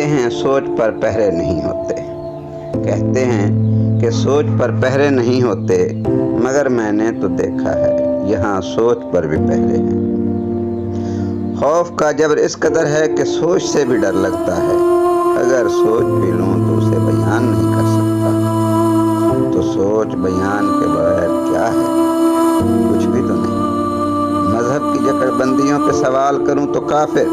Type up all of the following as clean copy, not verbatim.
हैं सोच पर पहरे नहीं होते। कहते हैं कि सोच पर पहरे नहीं होते, मगर मैंने तो देखा है यहाँ सोच पर भी पहरे हैं। खौफ का जबर इस कदर है कि सोच से भी डर लगता है। अगर सोच भी लूँ तो उसे बयान नहीं कर सकता। तो सोच बयान के बगैर क्या है? कुछ भी तो नहीं। मजहब की जकड़बंदियों पे सवाल करूँ तो काफिर,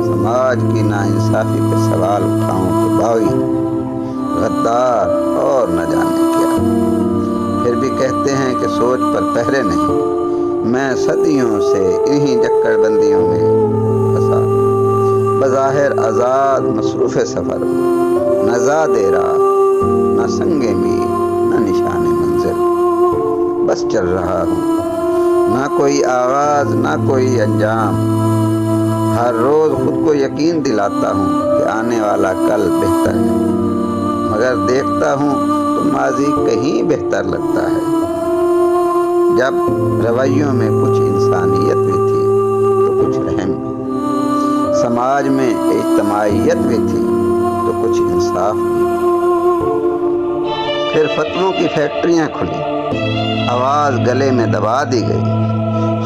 समाज की नाइंसाफी पे सवाल उठाऊं तो बागी, गद्दार और न जाने क्या। फिर भी कहते हैं कि सोच पर पहरे नहीं। मैं सदियों से इन्हीं जक्कड़बंदियों में फंसा, बज़ाहिर आज़ाद मसरूफ़ सफ़र, न ज़ादे राह, न संगे मीर, न निशाने मंजिल, बस चल रहा हूँ, ना कोई आगाज़ ना कोई अंजाम। हर रोज़ खुद को यकीन दिलाता हूँ कि आने वाला कल बेहतर है, मगर देखता हूँ तो माजी कहीं बेहतर लगता है। जब रवैयों में कुछ इंसानियत भी थी तो कुछ रहम भी, समाज में इज्तमाइयत भी थी तो कुछ इंसाफ भी। फिर फतवों की फैक्ट्रियाँ खुली, आवाज़ गले में दबा दी गई,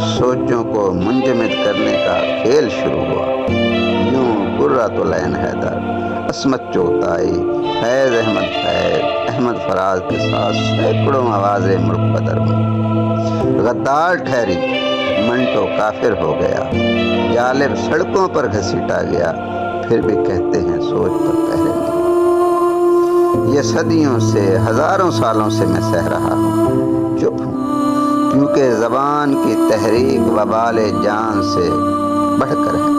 सोचों को मुंजमद करने का खेल शुरू हुआ। यूं कुर्रतुल-ऐन हैदर, अस्मत चोगताई, फैज़ अहमद फराज के साथ सैकड़ों आवाज़ें मुल्क बदर हुई। गद्दार ठहरी, मंटो काफिर हो गया, जालिब सड़कों पर घसीटा गया। फिर भी कहते हैं सोच पर पहरे नहीं। ये सदियों से हजारों सालों से मैं सह रहा हूँ, चुप हूँ, क्योंकि ज़बान की तहरीक वबाले जान से बढ़कर है।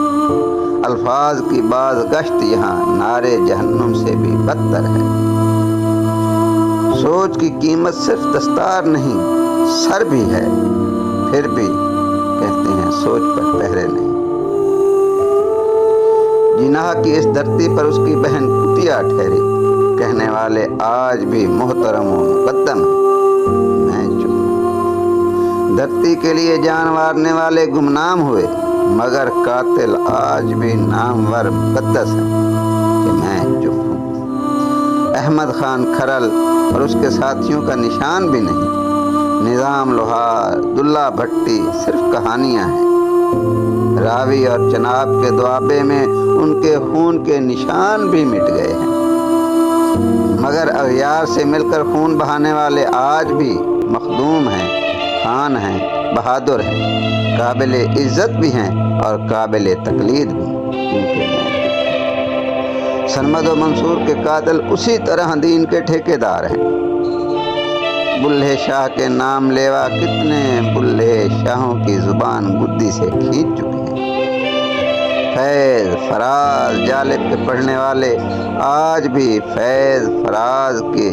अल्फाज की बाज गश्त यहाँ नारे जहन्नुम से भी बदतर है। सोच की कीमत सिर्फ दस्तार नहीं, सर भी है। फिर भी कहते हैं सोच पर पहरे नहीं। जिनाह की इस धरती पर उसकी बहन कुतिया ठहरी, कहने वाले आज भी मोहतरम व मुक़द्दम हैं। मैं चुप। धरती के लिए जान वारने वाले गुमनाम हुए, मगर कातिल आज भी नामवर मुक़द्दस है कि मैं चुप हूँ। अहमद खान खरल और उसके साथियों का निशान भी नहीं। निज़ाम लोहार, दुल्ला भट्टी सिर्फ कहानियाँ हैं। रावी और चनाब के दुआबे में उनके खून के निशान भी मिट गए हैं, मगर अगयार से मिलकर खून बहाने वाले आज भी मखदूम हैं, खान हैं, बहादुर हैं, काबिल इज्जत भी हैं और काबिल तकलीद भी। सरमद व मंसूर के कातिल उसी तरह दीन के ठेकेदार हैं। बुल्हे शाह के नाम लेवा कितने बुल्हे शाहों की जुबान गुद्दी से खींच चुके हैं। फैज़ फराज जालिब के पढ़ने वाले आज भी फैज़ फराज की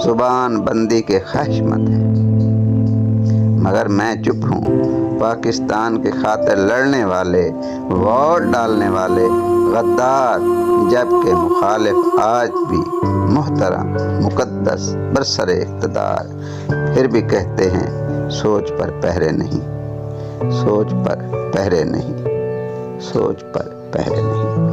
जुबान बंदी के ख्वाहिशमंद हैं, मगर मैं चुप हूँ। पाकिस्तान के खातिर लड़ने वाले, वोट डालने वाले गद्दार, जबकि मुखालिफ आज भी मोहतरम मुक़द्दस बरसरे इक़्तिदार। फिर भी कहते हैं सोच पर पहरे नहीं, सोच पर पहरे नहीं, सोच पर पहरे नहीं।